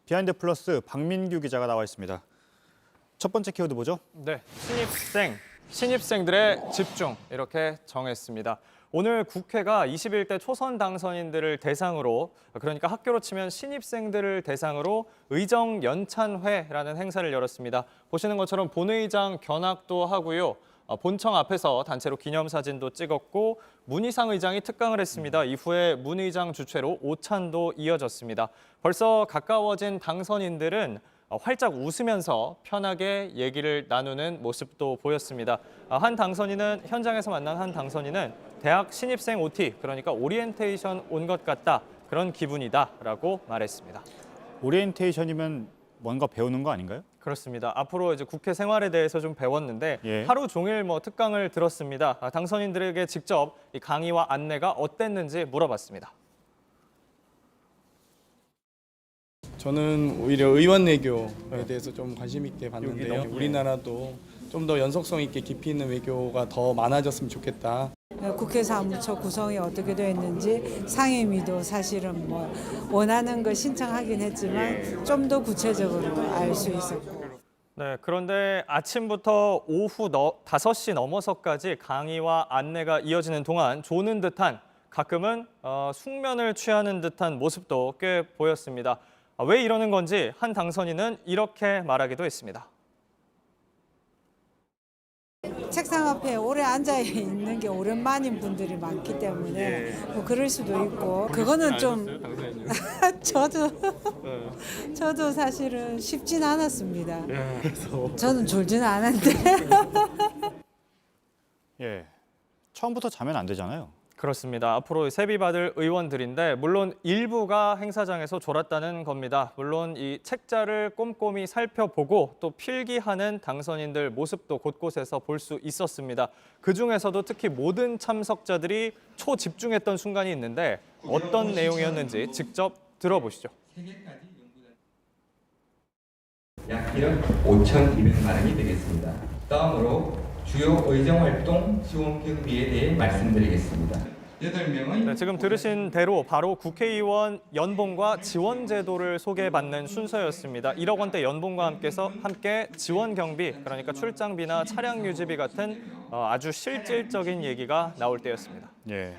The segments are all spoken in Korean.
비하인드 플러스 박민규 기자가 나와 있습니다. 첫 번째 키워드 뭐죠? 네, 신입생들의 집중 이렇게 정했습니다. 오늘 국회가 21대 초선 당선인들을 대상으로, 그러니까 학교로 치면 신입생들을 대상으로 의정 연찬회라는 행사를 열었습니다. 보시는 것처럼 본의장 견학도 하고요. 본청 앞에서 단체로 기념사진도 찍었고 문희상 의장이 특강을 했습니다. 이후에 문 의장 주최로 오찬도 이어졌습니다. 벌써 가까워진 당선인들은 활짝 웃으면서 편하게 얘기를 나누는 모습도 보였습니다. 현장에서 만난 한 당선인은 대학 신입생 OT, 그러니까 오리엔테이션 온 것 같다, 그런 기분이다라고 말했습니다. 오리엔테이션이면 뭔가 배우는 거 아닌가요? 그렇습니다. 앞으로 이제 국회 생활에 대해서 좀 배웠는데 예. 하루 종일 특강을 들었습니다. 당선인들에게 직접 이 강의와 안내가 어땠는지 물어봤습니다. 저는 오히려 의원 외교에 대해서 좀 관심 있게 봤는데요. 우리나라도 좀 더 연속성 있게 깊이 있는 외교가 더 많아졌으면 좋겠다. 국회 사무처 구성이 어떻게 되어 있는지 상임위도 사실은 원하는 걸 신청하긴 했지만 좀 더 구체적으로 알 수 있었고. 네, 그런데 아침부터 오후 5시 넘어서까지 강의와 안내가 이어지는 동안 조는 듯한, 가끔은 숙면을 취하는 듯한 모습도 꽤 보였습니다. 왜 이러는 건지 한 당선인은 이렇게 말하기도 했습니다. 책상 앞에 오래 앉아 있는 게 오랜만인 분들이 많기 때문에 그럴 수도 있고, 그거는 좀 저도 사실은 쉽진 않았습니다. 저는 졸지는 않았는데. 예. 처음부터 자면 안 되잖아요. 그렇습니다. 앞으로 세비받을 의원들인데 물론 일부가 행사장에서 졸았다는 겁니다. 물론 이 책자를 꼼꼼히 살펴보고 또 필기하는 당선인들 모습도 곳곳에서 볼 수 있었습니다. 그중에서도 특히 모든 참석자들이 초집중했던 순간이 있는데 어떤 내용이었는지 직접 들어보시죠. 약 1억 5,200만 원이 되겠습니다. 다음으로 주요 의정활동 지원 계획비에 대해 말씀드리겠습니다. 8명의 네, 지금 들으신 대로 바로 국회의원 연봉과 지원 제도를 소개받는 순서였습니다. 1억 원대 연봉과 함께 지원 경비, 그러니까 출장비나 차량 유지비 같은 아주 실질적인 얘기가 나올 때였습니다. 예.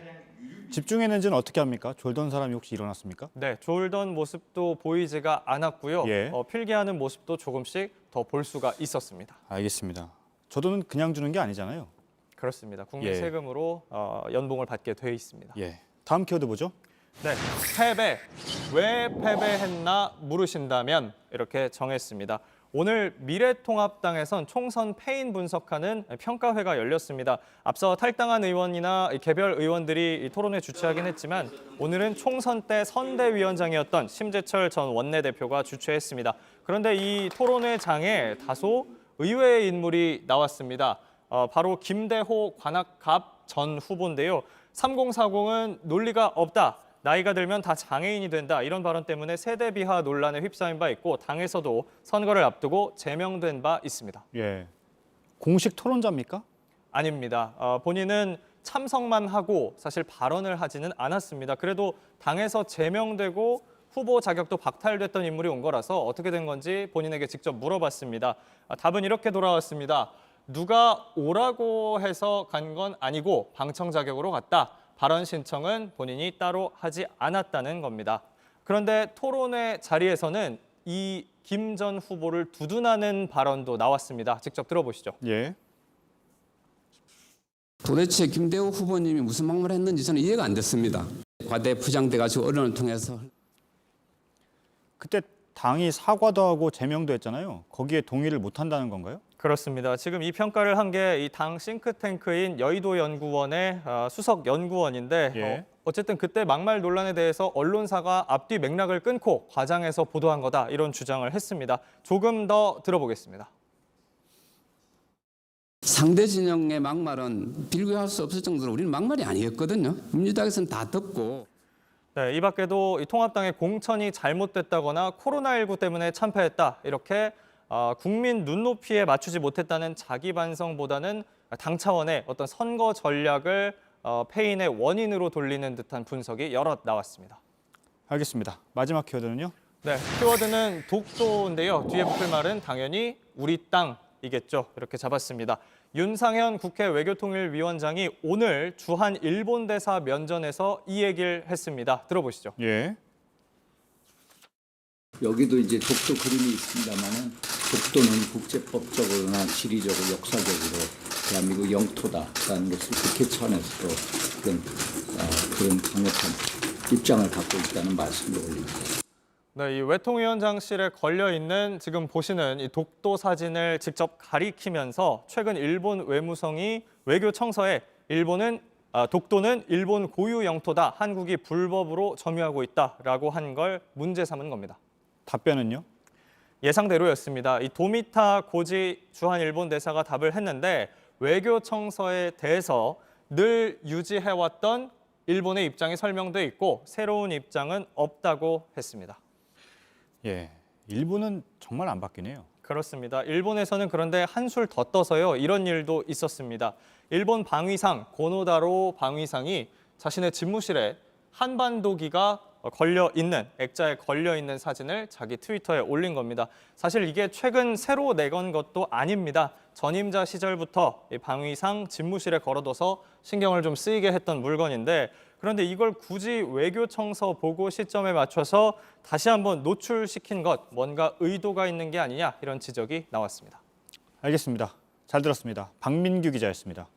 집중했는지는 어떻게 합니까? 졸던 사람이 혹시 일어났습니까? 네, 졸던 모습도 보이지가 않았고요. 예. 필기하는 모습도 조금씩 더 볼 수가 있었습니다. 알겠습니다. 저도 그냥 주는 게 아니잖아요. 그렇습니다. 국민 예. 세금으로 연봉을 받게 돼 있습니다. 예. 다음 키워드 뭐죠? 네, 패배. 왜 패배했나 물으신다면 이렇게 정했습니다. 오늘 미래통합당에선 총선 패인 분석하는 평가회가 열렸습니다. 앞서 탈당한 의원이나 개별 의원들이 토론회 주최하긴 했지만 오늘은 총선 때 선대위원장이었던 심재철 전 원내대표가 주최했습니다. 그런데 이 토론회장에 다소 의외의 인물이 나왔습니다. 바로 김대호 관악갑 전 후보인데요. 3040은 논리가 없다. 나이가 들면 다 장애인이 된다. 이런 발언 때문에 세대 비하 논란에 휩싸인 바 있고 당에서도 선거를 앞두고 제명된 바 있습니다. 예. 공식 토론자입니까? 아닙니다. 본인은 참석만 하고 사실 발언을 하지는 않았습니다. 그래도 당에서 제명되고 후보 자격도 박탈됐던 인물이 온 거라서 어떻게 된 건지 본인에게 직접 물어봤습니다. 답은 이렇게 돌아왔습니다. 누가 오라고 해서 간 건 아니고 방청 자격으로 갔다. 발언 신청은 본인이 따로 하지 않았다는 겁니다. 그런데 토론회 자리에서는 이 김 전 후보를 두둔하는 발언도 나왔습니다. 직접 들어보시죠. 예. 도대체 김대호 후보님이 무슨 막말을 했는지 저는 이해가 안 됐습니다. 과대 부장돼가지고 언론을 통해서. 그때 당이 사과도 하고 제명도 했잖아요. 거기에 동의를 못 한다는 건가요? 그렇습니다. 지금 이 평가를 한 게 이 당 싱크탱크인 여의도 연구원의 수석 연구원인데 예. 어쨌든 그때 막말 논란에 대해서 언론사가 앞뒤 맥락을 끊고 과장해서 보도한 거다 이런 주장을 했습니다. 조금 더 들어보겠습니다. 상대 진영의 막말은 비교할 수 없을 정도로 우리는 막말이 아니었거든요. 민주당에서는 다 듣고. 네, 이 밖에도 이 통합당의 공천이 잘못됐다거나 코로나19 때문에 참패했다 이렇게 국민 눈높이에 맞추지 못했다는 자기 반성보다는 당 차원의 어떤 선거 전략을 패인의 원인으로 돌리는 듯한 분석이 여럿 나왔습니다. 알겠습니다. 마지막 키워드는요? 네, 키워드는 독도인데요. 뒤에 붙을 말은 당연히 우리 땅이겠죠. 이렇게 잡았습니다. 윤상현 국회 외교통일위원장이 오늘 주한 일본 대사 면전에서 이 얘기를 했습니다. 들어보시죠. 예. 여기도 이제 독도 그림이 있습니다만은 독도는 국제법적으로나 지리적으로 역사적으로 대한민국 영토다라는 것을 국회 차원에서도 그런 강력한 입장을 갖고 있다는 말씀을 올립니다. 네, 이 외통위원장실에 걸려 있는 지금 보시는 이 독도 사진을 직접 가리키면서 최근 일본 외무성이 외교청서에 독도는 일본 고유 영토다. 한국이 불법으로 점유하고 있다라고 한 걸 문제 삼은 겁니다. 답변은요? 예상대로였습니다. 이 도미타 고지 주한 일본 대사가 답을 했는데 외교청서에 대해서 늘 유지해왔던 일본의 입장이 설명돼 있고 새로운 입장은 없다고 했습니다. 예. 일본은 정말 안 바뀌네요. 그렇습니다. 일본에서는 그런데 한술 더 떠서요. 이런 일도 있었습니다. 일본 방위상 고노다로 방위상이 자신의 집무실에 한반도기가 액자에 걸려 있는 사진을 자기 트위터에 올린 겁니다. 사실 이게 최근 새로 내건 것도 아닙니다. 전임자 시절부터 이 방위상 집무실에 걸어둬서 신경을 좀 쓰이게 했던 물건인데 그런데 이걸 굳이 외교청서 보고 시점에 맞춰서 다시 한번 노출시킨 것, 뭔가 의도가 있는 게 아니냐 이런 지적이 나왔습니다. 알겠습니다. 잘 들었습니다. 박민규 기자였습니다.